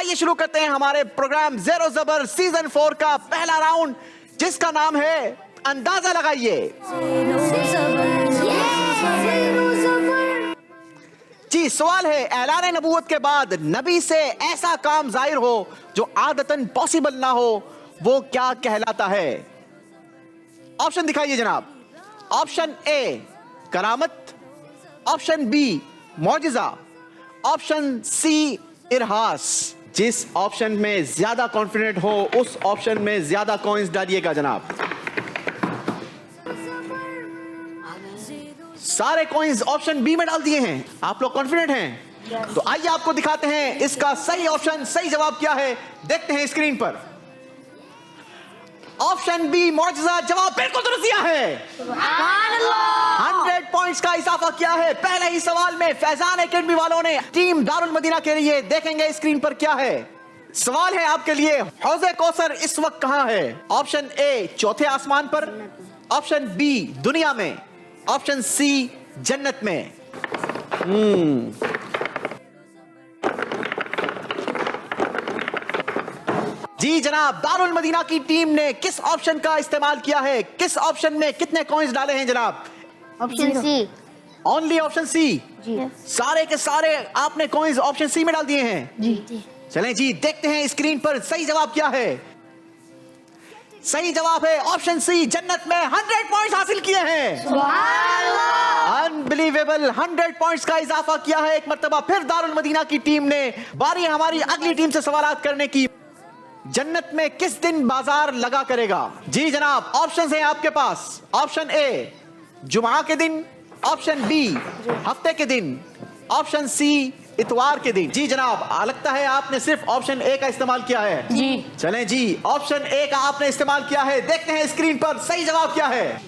आइए शुरू करते हैं हमारे प्रोग्राम ज़ेरो ज़बर सीजन 4 का पहला राउंड, जिसका नाम है अंदाजा लगाइए। जी, सवाल है, ऐलान नबूवत के बाद नबी से ऐसा काम जाहिर हो जो आदतन पॉसिबल ना हो, वो क्या कहलाता है? ऑप्शन दिखाइए जनाब। ऑप्शन ए करामत, ऑप्शन बी मौजिजा, ऑप्शन सी इरहास। जिस ऑप्शन में ज्यादा कॉन्फिडेंट हो उस ऑप्शन में ज्यादा कॉइंस डालिएगा जनाब। सारे कॉइंस ऑप्शन बी में डाल दिए हैं। आप लोग कॉन्फिडेंट हैं? तो आइए आपको दिखाते हैं इसका सही ऑप्शन, सही जवाब क्या है। देखते हैं स्क्रीन पर। ऑप्शन बी मौजज़ा जवाब बिल्कुल दुरुस्त दिया है। 100 पॉइंट्स का इजाफा किया है पहले ही सवाल में फैजान एकेडमी वालों ने टीम दारुल मदीना के लिए। देखेंगे स्क्रीन पर क्या है। सवाल है आपके लिए, हौज़े कौसर इस वक्त कहां है? ऑप्शन ए चौथे आसमान पर, ऑप्शन बी दुनिया में, ऑप्शन सी जन्नत में। जी जनाब, दारुल मदीना की टीम ने किस ऑप्शन का इस्तेमाल किया है? किस ऑप्शन में कितने कॉइंस डाले हैं जनाब? Option C. Only option C. सारे के सारे आपने कॉइंस ऑप्शन सी में डाल दिए हैं। जी। चलें जी, देखते हैं स्क्रीन पर सही जवाब क्या है। सही जवाब है ऑप्शन सी, जन्नत में 100 पॉइंट्स हासिल किए हैं। अनबिलीवेबल, 100 पॉइंट्स का इजाफा किया है एक मर्तबा फिर दारुल मदीना की टीम ने। बारी हमारी अगली टीम से सवालात करने की। जन्नत में किस दिन बाजार लगा करेगा? जी जनाब, ऑप्शंस हैं आपके पास। ऑप्शन ए जुमा के दिन, ऑप्शन बी हफ्ते के दिन, ऑप्शन सी इतवार के दिन। जी जनाब, लगता है आपने सिर्फ ऑप्शन ए का इस्तेमाल किया है। जी। चलें जी, ऑप्शन ए का आपने इस्तेमाल किया है। देखते हैं स्क्रीन पर सही जवाब क्या है।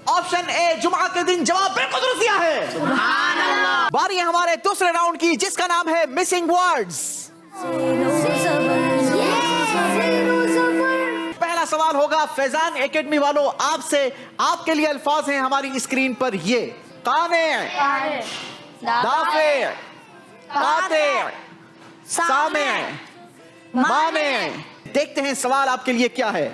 ऑप्शन ए जुमा के दिन जवाब बिल्कुल दुरुस्त दिया है। सुभान अल्लाह। बारी है हमारे दूसरे राउंड की, जिसका नाम है मिसिंग वर्ड्स। पहला सवाल होगा फैजान एकेडमी वालों आपसे। आपके लिए अल्फाज हैं हमारी स्क्रीन पर ये। काने, दाफे, काते, सामे, माने। देखते हैं सवाल आपके लिए क्या है।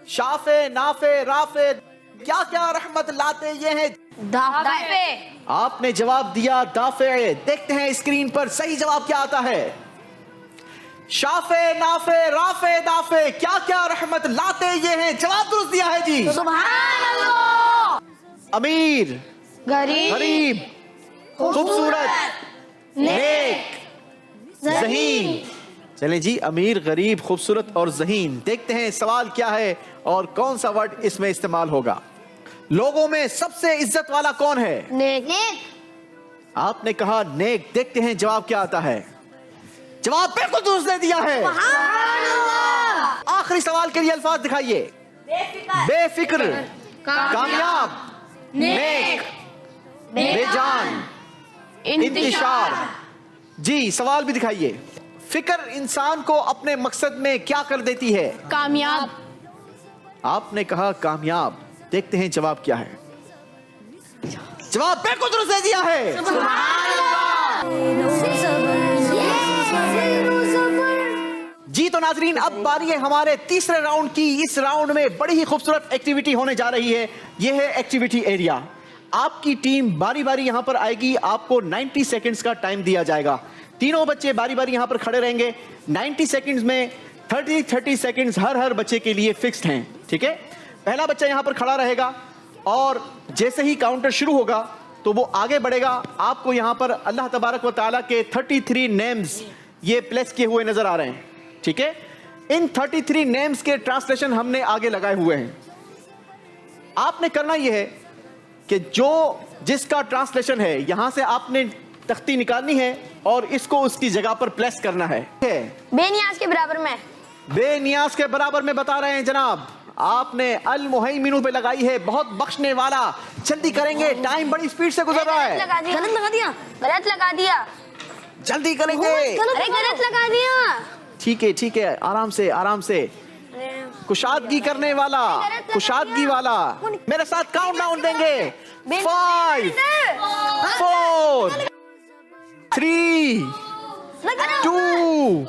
शाफे, नाफे, राफे, क्या क्या रहमत लाते ये हैं? दाफे। आपने जवाब दिया दाफे। देखते हैं स्क्रीन पर सही जवाब क्या आता है। शाफे, नाफे, राफे, दाफे, क्या क्या रहमत लाते ये हैं? जवाब दुरुस्त दिया है जी। सुभान अल्लाह। अमीर, गरीब, खूबसूरत, नेक, ज़हीन। चलें जी, अमीर, गरीब, खूबसूरत और ज़हीन। देखते हैं सवाल क्या है और कौन सा वर्ड इसमें इस्तेमाल होगा। लोगों में सबसे इज्जत वाला कौन है? नेक। आपने कहा नेक। देखते हैं जवाब क्या आता है। जवाब बिल्कुल दुरुस्त दे दिया है। आखिरी सवाल के लिए अल्फाज दिखाइए। बेफिक्र, कामयाब, नेक, बेजान, इंतिशार। जी, सवाल भी दिखाइए। फिक्र इंसान को अपने मकसद में क्या कर देती है? कामयाब। आपने कहा कामयाब। देखते हैं जवाब क्या है। जवाब बिल्कुल दुरुस्त दे दिया है। जी तो नाजरीन, अब बारी है हमारे तीसरे राउंड की। इस राउंड में बड़ी ही खूबसूरत एक्टिविटी होने जा रही है। यह है एक्टिविटी एरिया। आपकी टीम बारी बारी यहां पर आएगी। आपको 90 सेकंड्स का टाइम दिया जाएगा। तीनों बच्चे बारी बारी यहां पर खड़े रहेंगे। 90 सेकंड्स में 30 सेकंड्स हर बच्चे के लिए फिक्स्ड हैं। ठीक है, पहला बच्चा यहां पर खड़ा रहेगा और जैसे ही काउंटर शुरू होगा तो वो आगे बढ़ेगा। आपको यहां पर अल्लाह तबारक व तआला के 33 नेम्स ये प्लेस किए हुए नजर आ रहे हैं। ठीक है, इन 33 नेम्स के ट्रांसलेशन हमने आगे लगाए हुए हैं। आपने करना यह है कि जो जिसका ट्रांसलेशन है यहां से आपने तख्ती निकालनी है और इसको उसकी जगह पर प्लेस करना है। बेनियाज के बराबर में। बेनियाज के बराबर में बता रहे हैं जनाब। आपने अल मुहैमिनु पे लगाई है, बहुत बख्शने वाला। जल्दी करेंगे, टाइम बड़ी स्पीड से गुजर रहा है। गलत लगा दिया। जल्दी करेंगे। गलत लगा दिया। ठीक है, आराम से। कुशादगी करने वाला, कुशादगी वाला। मेरे साथ काउंट डाउन देंगे। 5 4 3 2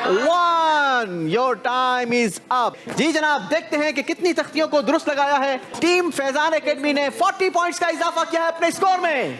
1 योर टाइम इज अप। जी जनाब, देखते हैं कि कितनी तख्तियों को दुरुस्त लगाया है। टीम फैजान एकेडमी ने 40 पॉइंट्स का इजाफा किया है अपने स्कोर में।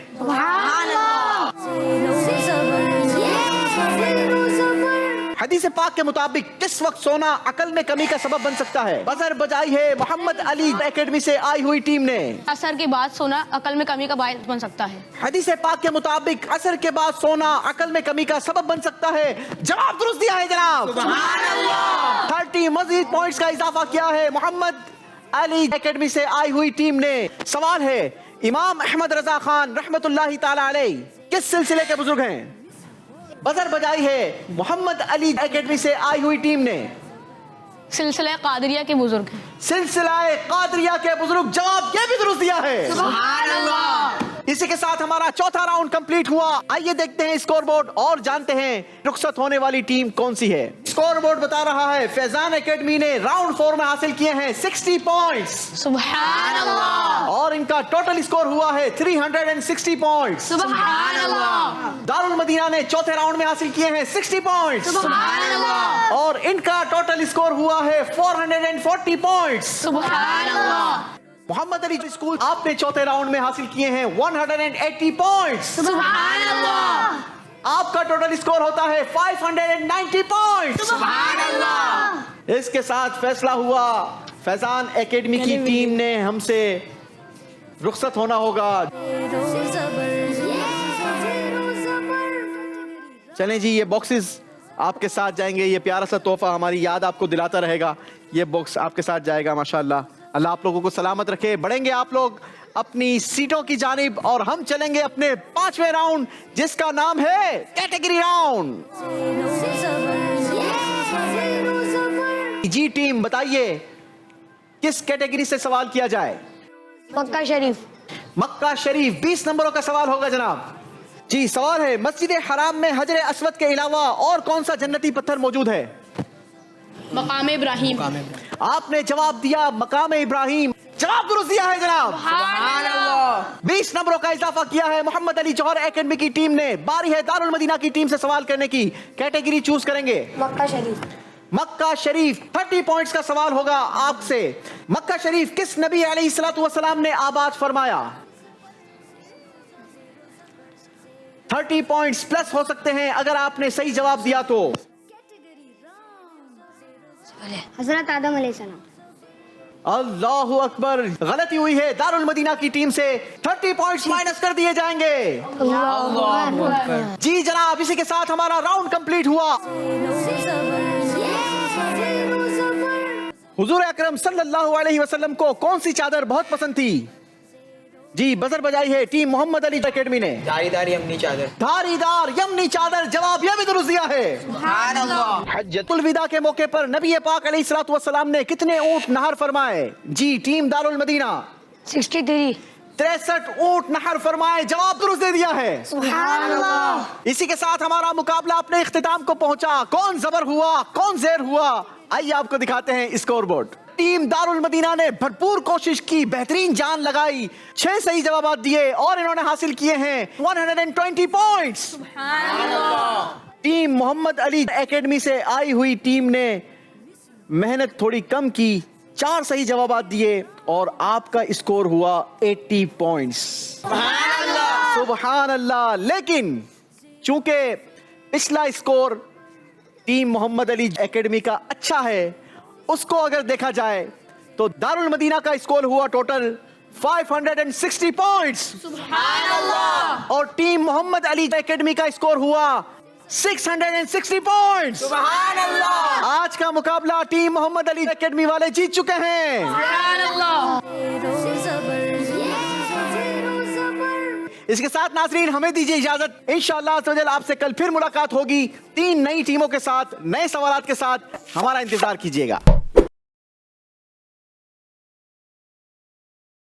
हदीस पाक के मुताबिक किस वक्त सोना अकल में कमी का सबब बन सकता है? बजर बजाई है मोहम्मद अली एकेडमी से आई हुई टीम ने। असर के बाद सोना अकल में कमी का बायस बन सकता है। हदीस पाक के मुताबिक असर के बाद सोना अकल में कमी का सबब बन सकता है। जवाब दुरुस्त दिया है जनाब। 30 मजीद पॉइंट्स का इजाफा किया है मोहम्मद अली एकेडमी से आई हुई टीम ने। सवाल है, इमाम अहमद रजा खान रहमतुल्लाहि ताला अलैह किस सिलसिले के बुजुर्ग हैं? बजर बजाई है मोहम्मद अली एकेडमी से आई हुई टीम ने। सिलसिला कादरिया के बुजुर्ग हैं। सिलसिला कादरिया के बुजुर्ग, जवाब ये भी दुरुस्त दिया है। सुभान अल्लाह। इसी के साथ हमारा चौथा राउंड कंप्लीट हुआ। आइए देखते हैं स्कोरबोर्ड और जानते हैं रुखसत होने वाली टीम कौन सी है। स्कोरबोर्ड बता रहा है फैजान एकेडमी ने राउंड 4 में हासिल किए हैं 60 पॉइंट्स। सुभान अल्लाह। और इनका टोटल स्कोर हुआ है 360 पॉइंट्स। सुभान अल्लाह। दारुल मदीना ने चौथे राउंड में हासिल किए हैं 60 पॉइंट्स। सुभान अल्लाह। और इनका टोटल स्कोर हुआ है 440 पॉइंट्स। सुभान अल्लाह। मोहम्मद अली स्कूल आपने चौथे राउंड में हासिल किए हैं 180 पॉइंट्स। सुभान अल्लाह। आपका टोटल स्कोर होता है 590 पॉइंट्स। सुभान अल्लाह। इसके साथ फैसला हुआ फैजान एकेडमी की टीम ने हमसे रुखसत होना होगा। चलें जी, ये बॉक्सेस आपके साथ जाएंगे। ये प्यारा सा तोहफा हमारी याद आपको दिलाता रहेगा। ये बॉक्स आपके साथ जाएगा। माशाल्लाह, अल्लाह आप लोगों को सलामत रखे। बढ़ेंगे आप लोग अपनी सीटों की जानिब और हम चलेंगे अपने 5वें राउंड, जिसका नाम है कैटेगरी राउंड। जी टीम, बताइए किस कैटेगरी से सवाल किया जाए? मक्का शरीफ। मक्का शरीफ 20 नंबरों का सवाल होगा जनाब। जी सवाल है, मस्जिद हराम में हजर अस्वद के अलावा और कौन सा जन्नती पत्थर मौजूद है? मकाम इब्राहिम। आपने जवाब दिया मकाम इब्राहिम। जवाब दुरुस्त दिया है जनाब। सुभान अल्लाह। 20 नंबरों का इजाफा किया है मोहम्मद अली जौहर एकेडमी की टीम ने। बारी है दारुल मदीना की टीम से सवाल करने की। कैटेगरी चूज करेंगे मक्का शरीफ। मक्का शरीफ। 30 पॉइंट्स का सवाल होगा आपसे। मक्का शरीफ किस नबी अलैहिस्सलातु वस्सलाम ने आबाद फरमाया? 30 पॉइंट्स प्लस हो सकते हैं अगर आपने सही जवाब दिया तो। हजरत आदम अलैहिस्सलाम। अल्लाहु अकबर, गलती हुई है। दारुल मदीना की टीम से 30 पॉइंट्स माइनस कर दिए जाएंगे। जी जनाब, इसी के साथ हमारा राउंड कंप्लीट हुआ। हुजूर अकरम सल्लल्लाहु अलैहि वसल्लम को कौन सी चादर बहुत पसंद थी? जी बजर बजाई है टीम मोहम्मद अली एकेडमी ने। धारीदार यमनी चादर। धारीदार यमनी चादर, जवाब यह भी दुरुस्त दिया है। सुभान अल्लाह। हज्जतुल विदा के मौके पर नबी पाक अलैहिस्सलातु वस्सलाम ने कितने ऊंट नहर फरमाए? जी टीम दारुल मदीना। 63। 63 ऊंट नहर फरमाए। जवाब दुरुस्त दे दिया है। सुभान अल्लाह। इसी के साथ हमारा मुकाबला अपने इख्तिताम को पहुंचा। कौन जबर हुआ, कौन जेर हुआ, आइए आपको दिखाते हैं स्कोरबोर्ड। टीम दारुल मदीना ने भरपूर कोशिश की, बेहतरीन जान लगाई, 6 सही जवाब दिए और इन्होंने हासिल किए हैं 120 points. Team Mohammad Ali academy से आई हुई टीम ने मेहनत थोड़ी कम की, 4 सही जवाब दिए और आपका स्कोर हुआ 80 पॉइंट्स। सुभान अल्लाह। लेकिन चूंकि पिछला score team Mohammad Ali academy का अच्छा है, उसको अगर देखा जाए तो दारुल मदीना का स्कोर हुआ टोटल 560 पॉइंट्स। सुभान अल्लाह। और टीम मोहम्मद अली एकेडमी का स्कोर हुआ 660 पॉइंट्स। सुभान अल्लाह। आज का मुकाबला टीम मोहम्मद अली एकेडमी वाले जीत चुके हैं। सुभान अल्लाह। इसके साथ नाजरीन हमें दीजिए इजाजत। इंशाअल्लाह अज़्ज़ आपसे कल फिर मुलाकात होगी 3 नई टीमों के साथ, नए सवालात के साथ। हमारा इंतजार कीजिएगा।